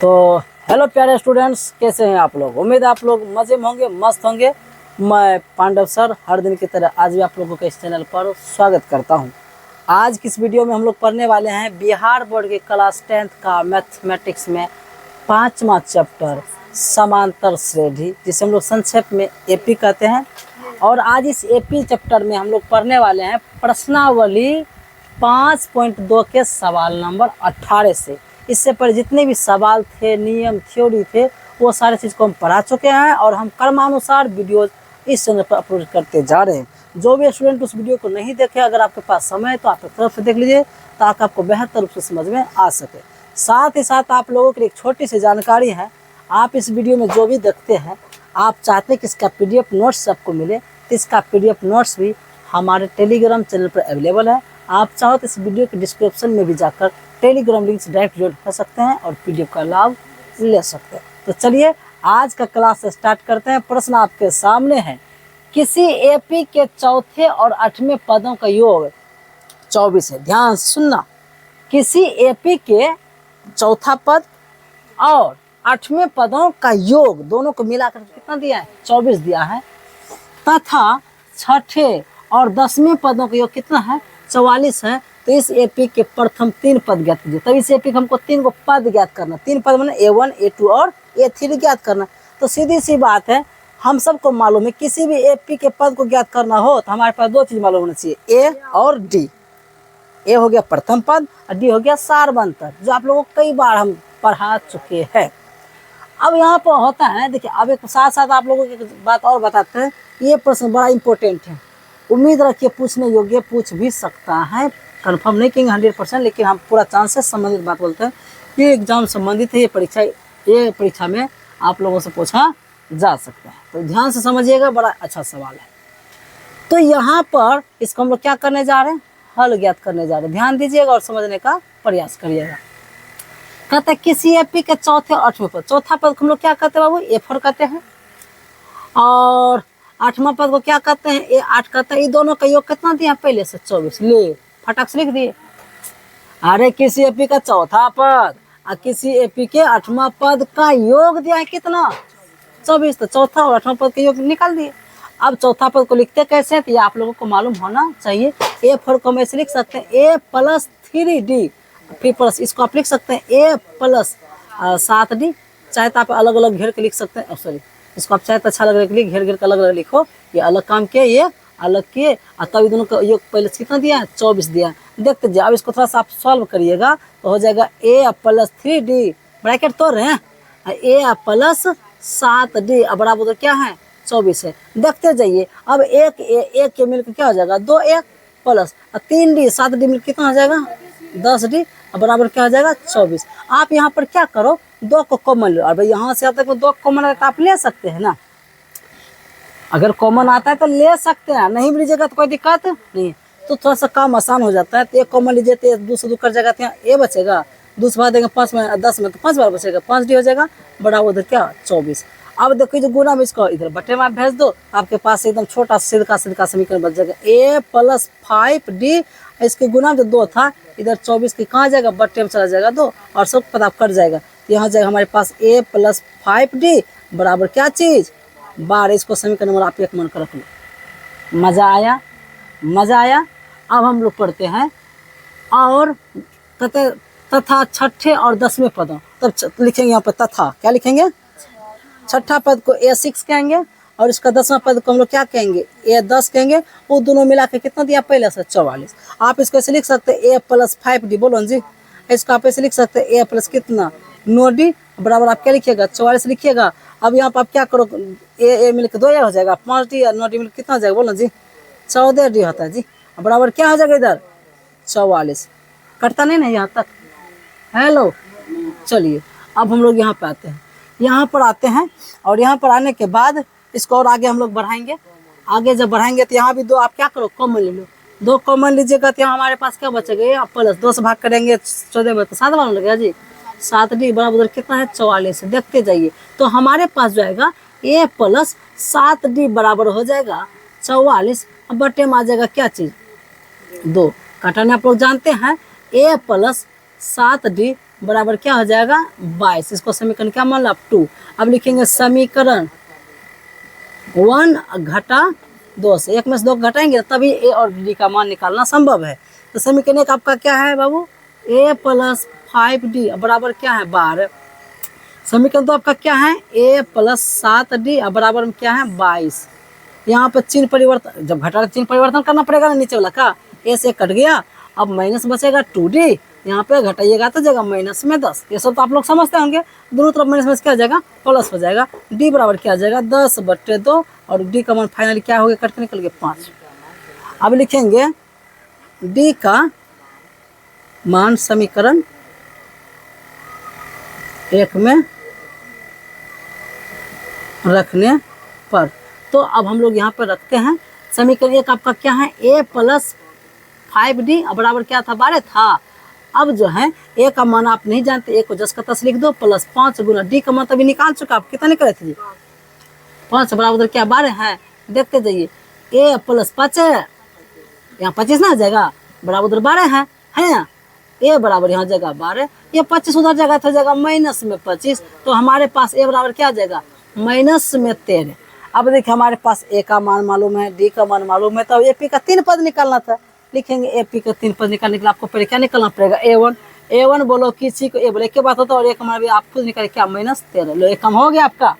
तो हेलो प्यारे स्टूडेंट्स, कैसे हैं आप लोग। उम्मीद है आप लोग मज़े में होंगे, मस्त होंगे। मैं पांडव सर हर दिन की तरह आज भी आप लोगों के इस चैनल पर स्वागत करता हूं। आज की इस वीडियो में हम लोग पढ़ने वाले हैं बिहार बोर्ड के क्लास 10th का मैथमेटिक्स में 5वां चैप्टर समांतर श्रेणी, जिसे हम लोग संक्षेप में एपी कहते हैं। और आज इस एपी चैप्टर में हम लोग पढ़ने वाले हैं प्रश्नावली 5.2 के सवाल नंबर 18 से। इससे पर जितने भी सवाल थे, नियम, थ्योरी थे, वो सारे चीज़ को हम पढ़ा चुके हैं और हम क्रमानुसार वीडियो इस चैनल पर अपलोड करते जा रहे हैं। जो भी स्टूडेंट उस वीडियो को नहीं देखे, अगर आपके पास समय है तो आप एक तरफ से देख लीजिए ताकि आपको बेहतर रूप से समझ में आ सके। साथ ही साथ आप लोगों के लिए एक छोटी सी जानकारी है, आप इस वीडियो में जो भी देखते हैं, आप चाहते हैं कि इसका PDF नोट्स आपको मिले, तो इसका PDF नोट्स भी हमारे टेलीग्राम चैनल पर अवेलेबल है। आप चाहो तो इस वीडियो के डिस्क्रिप्शन में भी जाकर टेलीग्राम लिंक से डायरेक्ट ज्वाइन कर सकते हैं और PDF का लाभ ले सकते हैं। तो चलिए आज का क्लास स्टार्ट करते हैं। प्रश्न आपके सामने है, किसी एपी के चौथे और 8वें पदों का योग 24 है। ध्यान से सुनना, किसी एपी के चौथा पद और 8वें पदों का योग दोनों को मिलाकर कितना दिया है? 24 दिया है। तथा छठे और 10वें पदों का योग कितना है? 44 है। तो इस एपी के प्रथम 3 पद ज्ञात कीजिए। तब इस एपी को हमको 3 को पद ज्ञात करना, 3 पद मैंने A1, A2 और A3 ज्ञात करना। तो सीधी सी बात है, हम सबको मालूम है किसी भी एपी के पद को ज्ञात करना हो तो हमारे पास 2 चीज मालूम होना चाहिए, ए और डी। ए हो गया प्रथम पद और डी हो गया सारवंतर, जो आप लोगों को कई बार हम पढ़ा चुके हैं। अब यहाँ पर होता है, देखिए अब एक साथ साथ आप लोगों की बात और बताते हैं। ये प्रश्न बड़ा इंपॉर्टेंट है, उम्मीद रखिए पूछने योग्य, पूछ भी सकता है। कंफर्म नहीं कहेंगे 100%, लेकिन हम पूरा चांस से संबंधित बात बोलते हैं। ये एग्जाम संबंधित है, ये परीक्षा में आप लोगों से पूछा जा सकता है। तो ध्यान से समझिएगा, बड़ा अच्छा सवाल है। तो यहाँ पर इसको हम लोग क्या करने जा रहे हैं? हल ज्ञात करने जा रहे हैं। ध्यान दीजिएगा और समझने का प्रयास करिएगा। कहते हैं किसी एपी के चौथे और 8वें पद, चौथा पद को हम लोग क्या कहते हैं बाबू? A4 कहते हैं। और 8वां पद को क्या कहते हैं? A8 कहते हैं। ये दोनों का योग कितना दिया पहले से? 24। ले फटाक से लिख दिए। अरे किसी एपी का चौथा पद और किसी एपी के 8वां पद का योग दिया है कितना? 24। तो चौथा और 8वां पद का योग निकाल दिए। अब चौथा पद को लिखते कैसे हैं तो ये आप लोगों को मालूम होना चाहिए। A4 को हम ऐसे लिख सकते हैं A+3D, फिर प्लस इसको आप लिख सकते हैं A+7D। चाहे तो आप अलग अलग घेर के लिख सकते हैं, सॉरी इसको आप चाहे तो अच्छा लग रहा है घेर घेर के अलग अलग लिखो। ये अलग काम किए, ये अलग किए, और तब दोनों का योग पहले कितना दिया है? 24 दिया है। देखते जाइए, अब इसको थोड़ा सा आप सॉल्व करिएगा तो हो जाएगा A+3D ब्रैकेट तोड़ रहे हैं, A+7D अब बराबर क्या है? 24 है। देखते जाइए, अब एक के मिलकर क्या हो जाएगा? 2 1 प्लस 3D 7D मिलकर कितना हो जाएगा? 10D बराबर क्या हो जाएगा? 24। आप यहाँ पर क्या करो, 2 को कॉमन लो। अब यहाँ से आता है 2 कॉमन आता है, आप ले सकते हैं ना। अगर कॉमन आता है तो ले सकते हैं, नहीं भी लीजिएगा तो कोई दिक्कत नहीं। तो थोड़ा सा काम आसान हो जाता है। तो 1 कॉमन लीजिए तो 2 से 2 कर जाएगा, तो यहाँ A बचेगा, 2 से भाग देंगे 5 में 10 में तो 5 बार बचेगा, 5D हो जाएगा बराबर उधर क्या? 24। अब देखो जो गुना में इसको इधर बटे में आप भेज दो, आपके पास एकदम छोटा सीधा समीकरण बच जाएगा। A+5D, इसके गुना में जो 2 था, इधर 24 के कहाँ जाएगा? बटे में चला जाएगा 2 और सब पता कट जाएगा। यहाँ जाएगा हमारे पास A+5D बराबर क्या चीज़? 12। इसको समीकरण नंबर आप 1 मान कर रख लो। मज़ा आया? मज़ा आया। अब हम लोग पढ़ते हैं और कहते तथा छठे और 10वें पदों, तब लिखेंगे यहाँ पर तथा, क्या लिखेंगे? छठा पद को A6 कहेंगे और इसका 10वां पद को हम लोग क्या कहेंगे? A10 कहेंगे। वो दोनों मिला के कितना दिया पहले से? 44। आप इसको ऐसे लिख सकते हैं A+5D, बोलो जी। इसको आप ऐसे लिख सकते हैं A+ कितना? 9D बराबर आप क्या लिखिएगा? 44 लिखिएगा। अब यहाँ पर आप क्या करो, ए मिलकर 2 हो जाएगा, 5D और 9D मिलकर कितना हो जाएगा? बोलो जी, 14D होता है जी। बराबर क्या हो जाएगा इधर? 44। कटता नहीं ना यहाँ तक? हेलो, चलिए अब हम लोग यहाँ पे आते हैं। यहाँ पर आते हैं और यहाँ पर आने के बाद इसको और आगे हम लोग बढ़ाएंगे। आगे जब बढ़ाएंगे तो यहाँ भी 2 आप क्या करो, कॉमन ले लो। 2 कॉमन लीजिएगा तो यहाँ हमारे पास क्या बचेगा? ये प्लस 2 से भाग करेंगे 14 में तो 7 बार लगेगा जी। 7D बराबर कितना है? 44। देखते जाइए, तो हमारे पास जो आएगा A+7D बराबर हो जाएगा 44। अब बटे में आ जाएगा क्या चीज़? 2। काटने आप लोग जानते हैं A+7D बराबर क्या हो जाएगा 22। इसको समीकरण क्या मान लो 2। अब लिखेंगे समीकरण 1 घटा 2 से 1 में से 2 घटाएंगे तभी ए और डी का मान निकालना संभव है। तो समीकरण 1 आपका क्या है बाबू a प्लस 5d बराबर क्या है 12। समीकरण 2 आपका क्या है a प्लस 7d बराबर में क्या है 22। यहाँ पर चिन्ह परिवर्तन, जब घटा चिन्ह परिवर्तन करना पड़ेगा ना नीचे वाला का, ए से कट गया, अब माइनस बचेगा 2d, यहाँ पे घटाइएगा तो जगह माइनस में 10। ये सब तो आप लोग समझते होंगे। दोनों तरफ माइनस में क्या हो जाएगा प्लस हो जाएगा। d बराबर क्या आ जाएगा 10/2 और d का मान फाइनली क्या हो गया कट के निकल गया 5। अब लिखेंगे d का मान समीकरण 1 में रखने पर, तो अब हम लोग यहाँ पर रखते हैं समीकरण 1 आपका क्या है a प्लस 5d बराबर क्या था 12 था। अब जो है a का मान आप नहीं जानते, a को जस का तस लिख दो प्लस 5 गुना d का मान तभी निकाल चुका, आप कितना निकाले थे जी 5 बराबर क्या 12 है। देखते जाइए a प्लस 5 है, यहाँ 25 ना आ जाएगा बराबर 12 है ना। a बराबर यहाँ जगह 12, ये 25 उधर जगह था जगह माइनस में 25, तो हमारे पास a बराबर क्या आ जाएगा माइनस में 13। अब देखिए हमारे पास a का मान मालूम है, d का मान मालूम है, तो AP का 3 पद निकालना था। लिखेंगे AP का 3 पद निकालने के लिए आपको पहले क्या निकालना पड़ेगा a1 बोलो किसी को a बोले एक के बात होता है, और एक हमारा भी आप खुद निकाले क्या -13। लो एक कम हो गया आपका।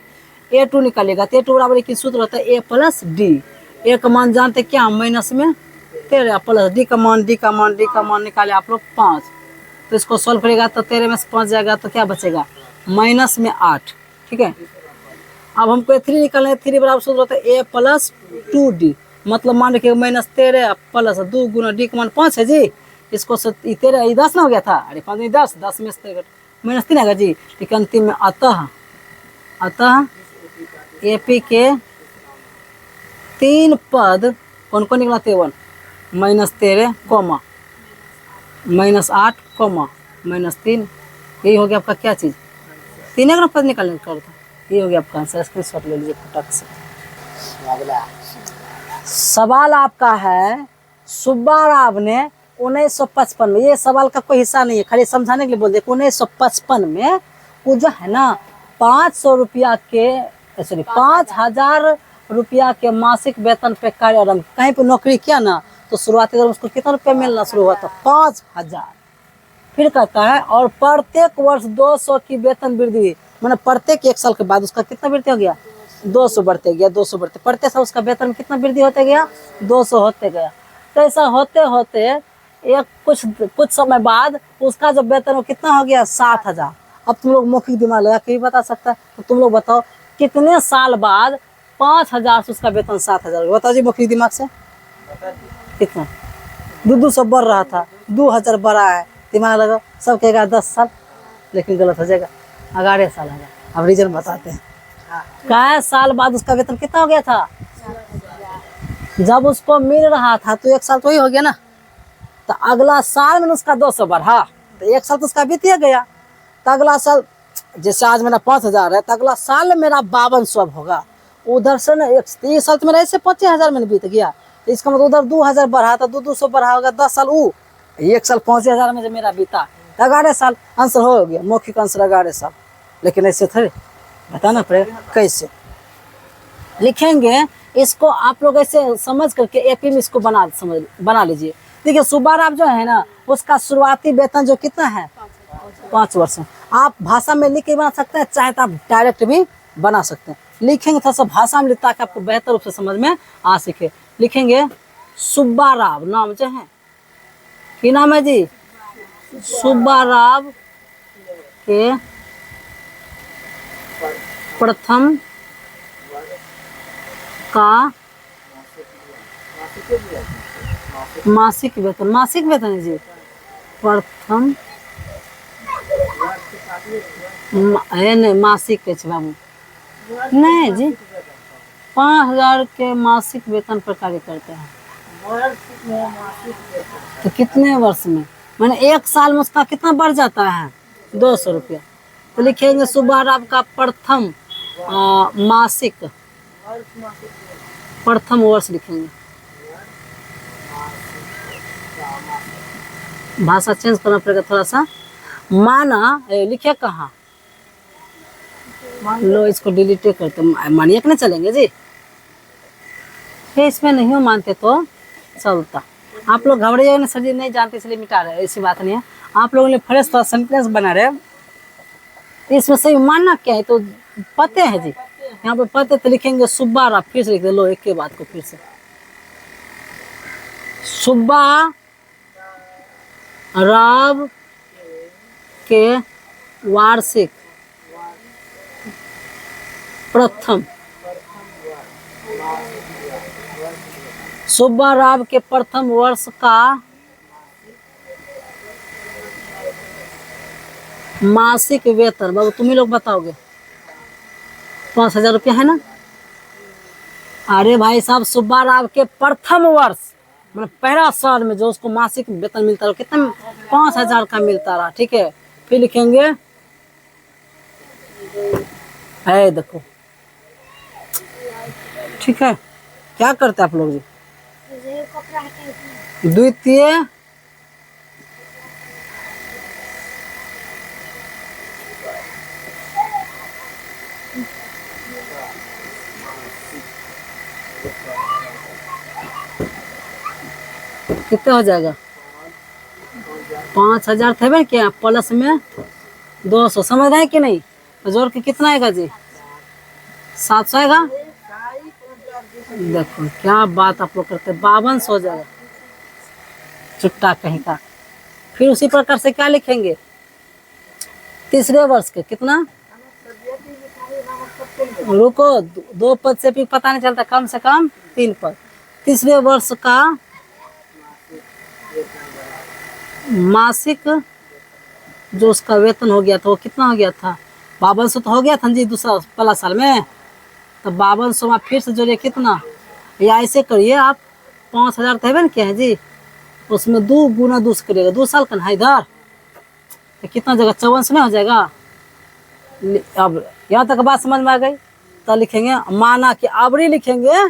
a2 निकालेगा तो a2 बराबर की सूत्र होता है a प्लस d। a का मान जानते क्या माइनस में 13 प्लस d का मान निकाले आप लोग 5, तो इसको सॉल्व करेगा तो 13 में से 5 जाएगा तो क्या बचेगा माइनस में 8। ठीक है, अब हमको 3 निकालना है। 3 बराबर सूत्र होता है a प्लस 2d, मतलब मान रखिए -13 प्लस 2 गुना d का मान 5 है जी। इसको 13 10 ना हो गया था, अरे 5 नहीं 10, 10 में से -3 आएगा जी। लेकिन अंतिम में अतः AP के 3 पद कौन कौन निकला थे -13 कोमा -8 कोमा -3, यही हो गया आपका क्या चीज़ 3 एक पद निकालने का था। ये हो गया आपका आंसर, स्क्रीनशॉट ले लीजिए फटाक से। सवाल आपका है सुब्बा राव ने 1955 में, ये सवाल का कोई हिस्सा नहीं है, खाली समझाने के लिए बोल दे। 1955 में वो जो है ना 500 रुपया के 5000 रुपया के मासिक वेतन पे कार्यरत, कहीं पे नौकरी किया ना तो शुरुआती दौर में उसको कितना रुपया मिलना शुरू हुआ था 5000। फिर कहता है और प्रत्येक वर्ष 200 की वेतन वृद्धि, मैंने प्रत्येक 1 साल के बाद उसका कितना वृद्धि हो गया 200 बढ़ते गया, 200 बढ़ते, प्रत्येक साल उसका वेतन में कितना वृद्धि होते गया 200 होते गया। तो ऐसा होते होते एक कुछ समय बाद उसका जो वेतन वो कितना हो गया 7000। अब तुम लोग मौखिक दिमाग लगा के भी बता सकता है, तो तुम लोग बताओ कितने साल बाद 5000 से उसका वेतन 7000, बताओ जी मौखिक दिमाग से कितना। 200 बढ़ रहा था, 2000 बढ़ा है, दिमाग लगा, सब कहेगा 10 साल, लेकिन गलत हो जाएगा 11 साल है। अब रीजन बताते हैं क्या साल बाद उसका वेतन कितना हो गया था। जब उसको मिल रहा था तो 1 साल तो ही हो गया ना, तो अगला साल में उसका 200 बढ़ा, तो 1 साल तो उसका बीत गया। तो अगला साल जैसे आज मेरा 5000 है, तो अगला साल मेरा 5200 होगा। उधर से ना 1 साल तो मेरा ऐसे 25000 में बीत गया, तो इसका मतलब उधर 2000 बढ़ा था, 200 बढ़ा होगा 10 साल, 1 साल 5000 में जो मेरा बीता 11 साल। आंसर हो गया, मौखिक आंसर 11 साल। लेकिन ऐसे थे बताना पड़ेगा कैसे लिखेंगे इसको। आप लोग ऐसे समझ करके एपी में इसको बना लीजिए। देखिए सुब्बा राव जो है ना उसका शुरुआती वेतन जो कितना है 5 वर्ष। आप भाषा में लिख के बना सकते हैं, चाहे तो आप डायरेक्ट भी बना सकते हैं। लिखेंगे थोड़ा सा भाषा में ताकि आपको बेहतर रूप से समझ में आ सके। लिखेंगे सुब्बा राव नाम जो है, की नाम है जी सुब्बा राव के प्रथम का मासिक वेतन है जी प्रथम नहीं मासिक के बाबू नहीं जी 5000 के मासिक वेतन पर कार्य करते हैं। तो कितने वर्ष में, मैंने 1 साल में उसका कितना बढ़ जाता है 200 रुपया। तो लिखेंगे सुब्बा राव का प्रथम मासिक प्रथम वर्ष लिखेंगे। भाषा चेंज करना पड़ेगा थोड़ा सा। माना लिखे कहाँ, लो इसको डिलीट करते, मानिए नहीं चलेंगे जी, ये इसमें नहीं हो मानते तो चलता। आप लोग घबराइएगा जाएंगे सर जी नहीं जानते इसलिए मिटा रहे, ऐसी बात नहीं है। आप लोगों ने फ्रेश थोड़ा सेंटेंस बना रहे, इसमें सही मानना क्या है तो पते हैं जी, यहाँ पे पते तो लिखेंगे सुब्बा राव, फिर से लिख दे, लो एक के बात को फिर से, सुब्बा राव के वार्षिक प्रथम, सुब्बा राव के प्रथम वर्ष का मासिक वेतन, बाबू तुम ही लोग बताओगे, 5,000 रुपया है ना। अरे भाई साहब, सुब्बा राव के प्रथम वर्ष मतलब पहला साल में जो उसको मासिक वेतन मिलता रहा, कितना 5,000 का मिलता रहा, ठीक है। फिर लिखेंगे है, देखो ठीक है, क्या करते आप लोग जी, द्वितीय कितना हो जाएगा, 5,000 थे क्या, प्लस में 200, समझ रहे हैं कि नहीं, तो जोड़ के कितना आएगा जी, 700 आएगा। देखो क्या बात आप लोग करते, 5200 हो जाएगा, चुट्टा कहीं का। फिर उसी प्रकार से क्या लिखेंगे, तीसरे वर्ष के कितना, रुको 2 पद से भी पता नहीं चलता, कम से कम 3 पद, तीसरे वर्ष का मासिक जो उसका वेतन हो गया था वो कितना हो गया था, 5200 तो हो गया था जी दूसरा पहला साल में, तो 5200 में फिर से जोड़िए कितना, या ऐसे करिए आप 5,000 थे ना क्या है जी, उसमें 2 गुना 2 करिएगा, 2 साल का ना इधर, तो कितना जगह 5400 नहीं हो जाएगा। अब यहाँ तक बात समझ में आ गई, तो लिखेंगे माना कि अवधि लिखेंगे,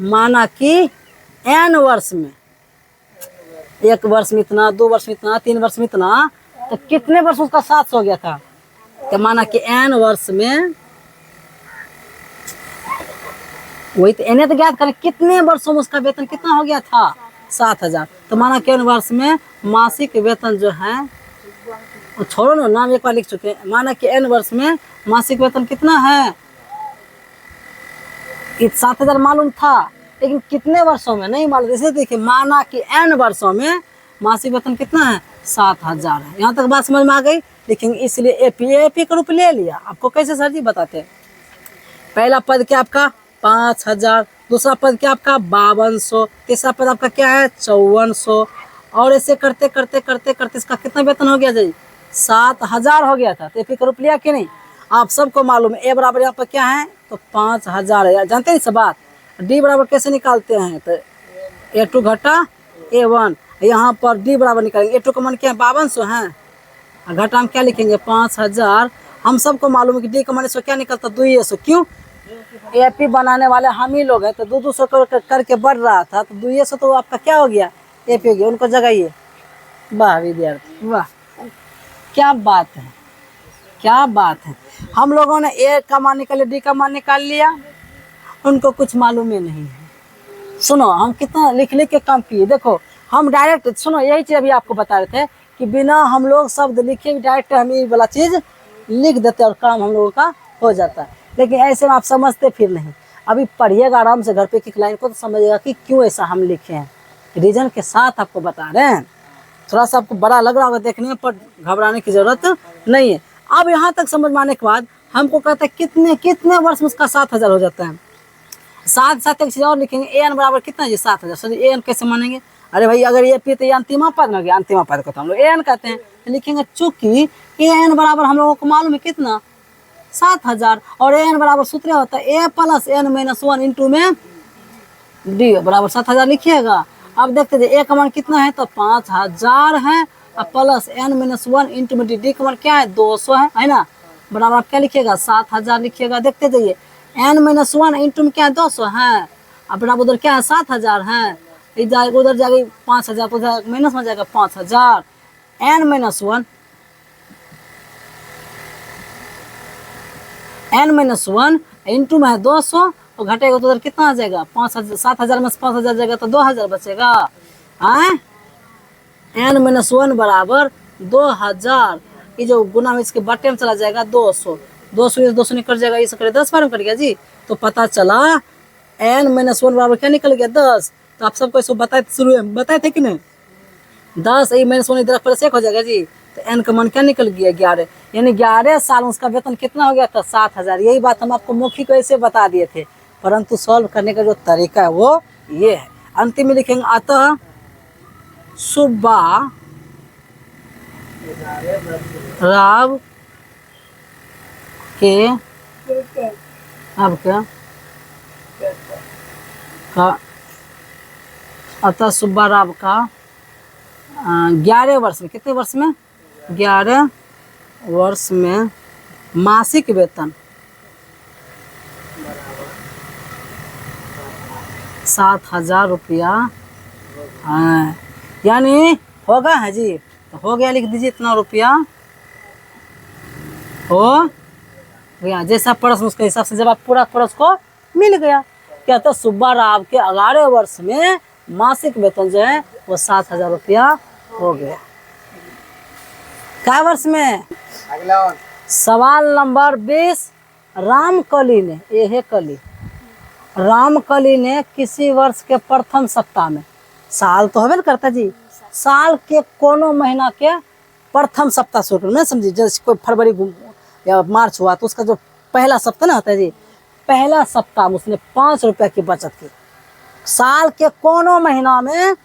माना कि n वर्ष में, 1 वर्ष में इतना, 2 वर्ष में इतना, 3 वर्ष में इतना, तो कितने वर्ष उसका 700 हो गया था, तो माना कि n वर्ष में, वही तो n तो ज्ञात करें, कितने वर्षों में उसका वेतन कितना हो गया था, 7,000, तो माना कि n वर्ष में मासिक वेतन जो है, छोड़ो ना नाम एक बार लिख चुके हैं, माना कि n वर्ष में मासिक वेतन कितना है, 7,000 मालूम था, लेकिन कितने वर्षों में नहीं मालूम, जैसे देखिए माना कि n वर्षों में मासिक वेतन कितना है, 7,000 है। यहाँ तक बात समझ में आ गई, लिखेंगे इसलिए एपी का रूप ले लिया। आपको कैसे सर जी बताते हैं, पहला पद क्या आपका 5,000, दूसरा पद क्या आपका 5200, तीसरा पद आपका क्या है 5400, और ऐसे करते करते करते करते इसका कितना वेतन हो गया जी, 7,000 हो गया था। तो एपी का रूप लिया कि नहीं, आप सबको मालूम है ए बराबर यहाँ पर क्या है, तो 5,000 है, जानते हैं सब बात। डी बराबर कैसे निकालते हैं, तो A2 घटा A1, यहाँ पर डी बराबर निकालेंगे, A2 का मान क्या है 5200 है, घटा हम क्या लिखेंगे 5,000, हम सबको मालूम है कि डी का मान इसको क्या निकलता 200, क्यों, एपी बनाने वाले हम ही लोग हैं, तो 200 करके बढ़ रहा था, तो 200 तो आपका क्या हो गया, एपी हो गया, उनको जगाइए। वाह विद्यार्थी वाह, क्या बात है, क्या बात है। हम लोगों ने ए का मान निकाल लिया, डी का मान निकाल लिया, उनको कुछ मालूम ही नहीं है। सुनो हम कितना लिख लिख के काम किए, देखो हम डायरेक्ट, सुनो यही चीज़ अभी आपको बता रहे थे कि बिना हम लोग शब्द लिखे डायरेक्ट हम ये वाला चीज़ लिख देते और काम हम लोगों का हो जाता है, लेकिन ऐसे में आप समझते फिर नहीं। अभी पढ़िएगा आराम से घर पे एक लाइन को, तो समझिएगा कि क्यों ऐसा हम लिखे हैं, रीजन के साथ आपको बता रहे हैं। थोड़ा सा आपको बड़ा लग रहा होगा देखने में, पर घबराने की जरूरत नहीं है। अब यहाँ तक समझ में आने के बाद हमको कहता है कितने कितने वर्ष में उसका 7,000 हो जाता है। साथ साथ एक चीज़ और लिखेंगे, ए एन बराबर कितना है 7,000, सर ए एन कैसे मानेंगे, अरे भाई अगर ये पी तो ये अंतिमा पद ना गया, अंतिमा पद को तो हम लोग ए एन कहते हैं, तो लिखेंगे चूंकि ए एन बराबर हम लोगों को मालूम है कितना 7,000, और ए एन बराबर सूत्र होता है ए प्लस एन माइनस 1 इंटू में डी बराबर 7,000 लिखिएगा। अब देखते थे ए का मान कितना है, तो 5,000 है, और प्लस एन माइनस 1 इंटू में डी का मान क्या है 200 है ना, बराबर आप क्या लिखिएगा 7,000 लिखिएगा। देखते जाइए एन माइनस 1 इंटू में क्या है 200 है, अब बराबर उधर क्या है 7,000 है, उधर जाएगी 5,000, तो उधर माइनस में जाएगा 5,000, एन माइनस 1 n-1 इंटू में है 200 तो घटेगा तो उधर कितना आ जाएगा 5,000, 7,000 में से 5,000 जाएगा तो 2,000 बचेगा। n-1 बराबर 2,000, ये जो गुना में इसके बटे में चला जाएगा 200, 200 निकल जाएगा, ये करे 10 बार में कट गया जी। तो पता चला n-1 बराबर क्या निकल गया 10। तो आप सबको इसको बताए शुरू में बताए थे कि नहीं 10 -1 इधर प्लस 1 हो जाएगा जी। तो n का मान क्या निकल गया 11, यानी 11 साल उसका वेतन कितना हो गया था 7,000। यही बात हम आपको मौखिक ऐसे बता दिए थे, परंतु सॉल्व करने का जो तरीका है वो ये है। अंतिम में लिखेंगे अतः सुब्बा राव के अब क्या का अतः सुब्बा राव का 11 वर्ष में, कितने वर्ष में 11 वर्ष में मासिक वेतन 7,000 रुपया है, यानी होगा है जी। तो हो गया, लिख दीजिए इतना रुपया हो गया। जैसा प्रश्न उसके हिसाब से जवाब पूरा प्रश्न को मिल गया। क्या तो सुब्बा राव के 11 वर्ष में मासिक वेतन जो है वो 7,000 रुपया हो गया। क्या वर्ष में? अगला सवाल नंबर 20। रामकली ने, ये है कली, रामकली ने किसी वर्ष के प्रथम सप्ताह में, साल तो हमें करता जी, साल के कोनो महीना के प्रथम सप्ताह शुरू में समझिए, जैसे कोई फरवरी या मार्च हुआ तो उसका जो पहला सप्ताह ना होता है जी, पहला सप्ताह में उसने 5 रुपया की बचत की। साल के कोनो महीना में,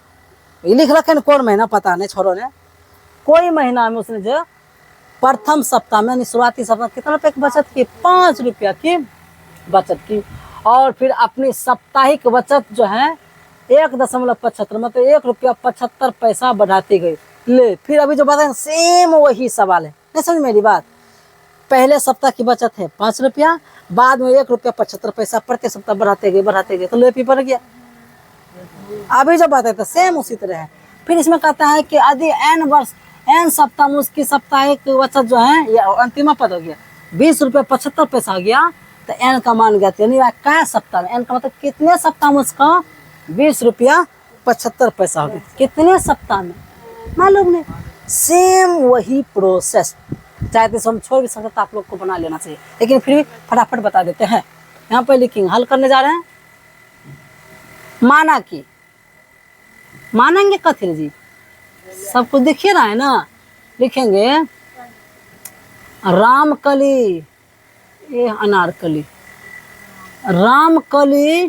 ये लिख रखे न कौन महीना पता नहीं छोड़ो ने, कोई महीना में उसने जो प्रथम सप्ताह में शुरुआती सप्ताह कितना रुपये की बचत की 5 रुपया की बचत की। और फिर अपनी साप्ताहिक बचत जो है 1.75 मतलब 1 रुपया 75 पैसा बढ़ाती गई। ले फिर अभी जो बताए सेम वही सवाल है, नहीं समझ मेरी बात। पहले सप्ताह की बचत है 5 रुपया, बाद में 1 रुपया 75 पैसा प्रति सप्ताह बढ़ाते गए तो ले बढ़ गया। अभी जो बताए तो सेम उसी तरह है। फिर इसमें कहता है कि यदि n सप्ताह में उसकी साप्ताहिक बचत जो है या अंतिम पद हो गया 20 रुपया 75 पैसा हो गया, तो n का मान गया यानी क्या सप्ताह में, n का मतलब कितने सप्ताह में उसका 20 रुपया 75 पैसा हो गया, कितने सप्ताह में मालूम नहीं। सेम वही प्रोसेस, चाहे तो हम छोड़ भी सकते, आप लोग को बना लेना चाहिए, लेकिन फिर भी फटाफट बता देते हैं। यहाँ पर लिखेंगे, हल करने जा रहे हैं। माना कि, मानेंगे कथिर जी, सब कुछ दिखिए रहा है ना। लिखेंगे रामकली, ये अनारकली, रामकली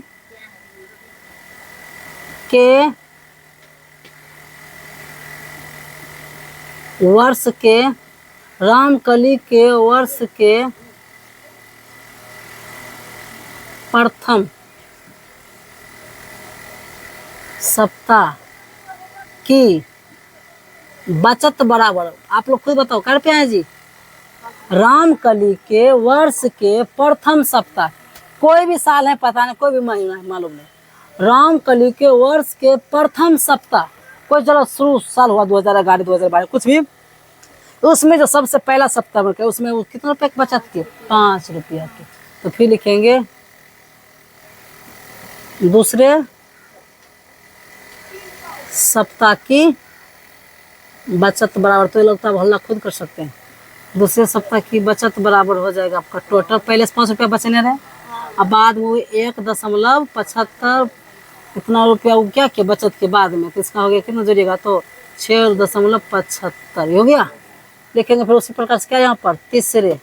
के वर्ष के, रामकली के वर्ष के प्रथम सप्ताह की बचत बराबर, आप लोग खुद बताओ कर पे हैं जी। रामकली के वर्ष के प्रथम सप्ताह, कोई भी साल है पता नहीं, कोई भी महीना है मालूम नहीं। रामकली के वर्ष के प्रथम सप्ताह, कोई चलो शुरू साल हुआ 2011 2012 कुछ भी, उसमें जो सबसे पहला सप्ताह में उसमें वो कितना रुपये की बचत की 5 रुपया की। तो फिर लिखेंगे दूसरे सप्ताह की बचत बराबर, तो ये लगता है हल्ला खुद कर सकते हैं। दूसरे सप्ताह की बचत बराबर हो जाएगा आपका टोटल, पहले से 5 रुपया बचने रहे, अब बाद में वो 1.75 इतना रुपया वो क्या के बचत के बाद में, तो इसका हो गया कितना जोड़िएगा तो 6.75 हो गया। लिखेंगे फिर उसी प्रकार से क्या यहाँ पर तीसरे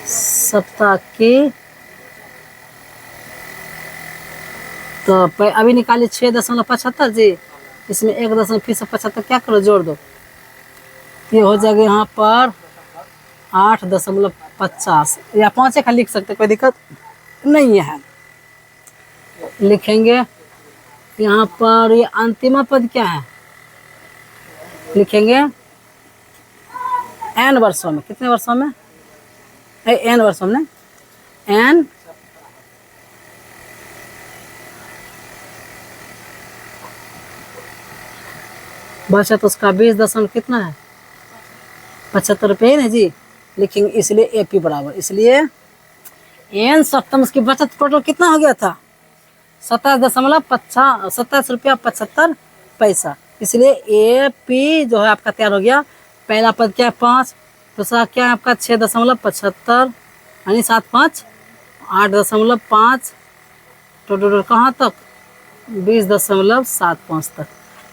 सप्ताह की, तो अभी निकालिए 6.75 जी, इसमें 1.75 क्या करो जोड़ दो, ये हो जाएगा यहाँ पर 8.50 या 5 का लिख सकते, कोई दिक्कत नहीं है। लिखेंगे यहाँ पर ये अंतिम पद क्या है, लिखेंगे n वर्षों में, कितने वर्षों में n वर्षों में, n बचत उसका 20 दशमलव कितना है 75 रुपये ना जी, लिखेंगे इसलिए AP बराबर, इसलिए n सप्तमांश की बचत टोटल कितना हो गया था 27 रुपया 75 पैसा। इसलिए AP जो है आपका तैयार हो गया। पहला पद क्या है 5, दूसरा क्या है आपका 6.75 यानी 7×5 8.5 टोटल कहाँ तक 20.75 तक।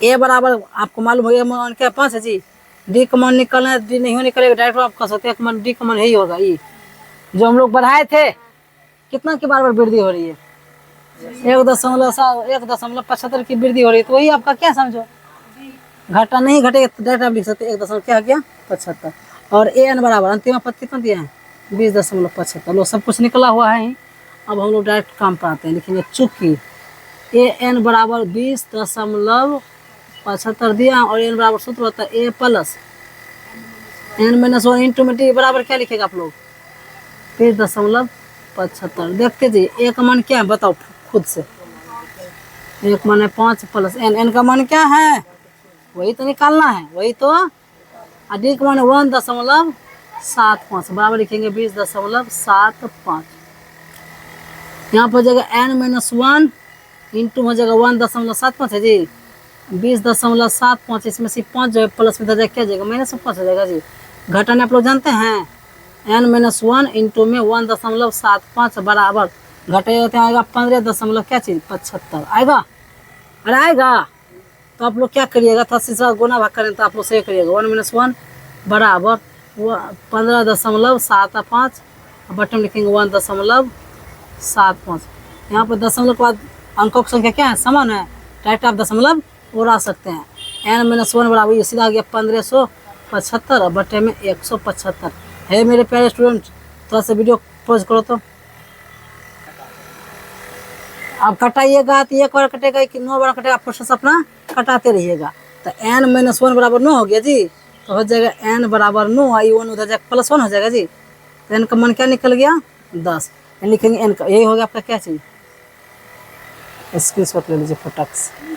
A बराबर आपको मालूम हो गया मान क्या 5 है जी। D का मान निकलना है, D नहीं निकलेगा डायरेक्ट आप कर सकते हैं D का मान यही होगा। ये जो हम लोग बढ़ाए थे कितना की बार बार वृद्धि हो रही है 1.75 की वृद्धि हो रही है, तो वही आपका क्या समझो घाटा नहीं घटेगा तो डायरेक्ट आप लिख सकते 1 क्या गया 75। और AN बराबर अंतिम पद कितना दिया है 20.75। लोग सब कुछ निकला हुआ है। अब हम लोग डायरेक्ट काम पर आते हैं, लिखेंगे चूंकि AN बराबर 20.75 दिया और N बराबर सूत्र होता है A प्लस N-1 इंटू में D बराबर क्या लिखेगा आप लोग 20.75। देखते जी A का मान क्या है बताओ खुद से। A का मान है 5 प्लस N का मान क्या है वही तो निकालना है, वही तो। D का मान 1.75 बराबर लिखेंगे 20.75। यहाँ पर हो जाएगा N-1 इंटू हो जाएगा 1.75 है जी 20.75। इसमें से 5 जो है प्लस में जाएगा क्या जाएगा -5 हो जाएगा जी। घटाने आप लोग जानते हैं N-1 इंटू में 1.75 बराबर घटे आएगा 15 क्या चीज 75 आएगा। अरे आएगा तो आप लोग क्या करिएगा था सीधा गुना भाग करें तो आप लोग सही करिएगा 1-1 बराबर 15.75 बटन लिखेंगे 1.75। यहाँ पर दशमलव के बाद अंकों की संख्या क्या है समान है, डायरेक्ट आप दशमलव उड़ा सकते हैं। N-1 बराबर ये सीधा आ गया 1575 बटे में 175 है। मेरे प्यारे स्टूडेंट थोड़ा सा वीडियो पॉज करो तो आप कटाइएगा तो एक बार कटेगा कि 9 बार कटेगा, प्रोसेस अपना कटाते रहिएगा। तो N-1 बराबर 9 हो गया जी, तो हो जाएगा N बराबर 9 आई 1 उधर जाकर +1 हो जाएगा जी। तो N का मान क्या निकल गया 10। लिखेंगे N का, यही हो गया आपका क्या चीज स्क्रीनशॉट ले लीजिए फटाक से।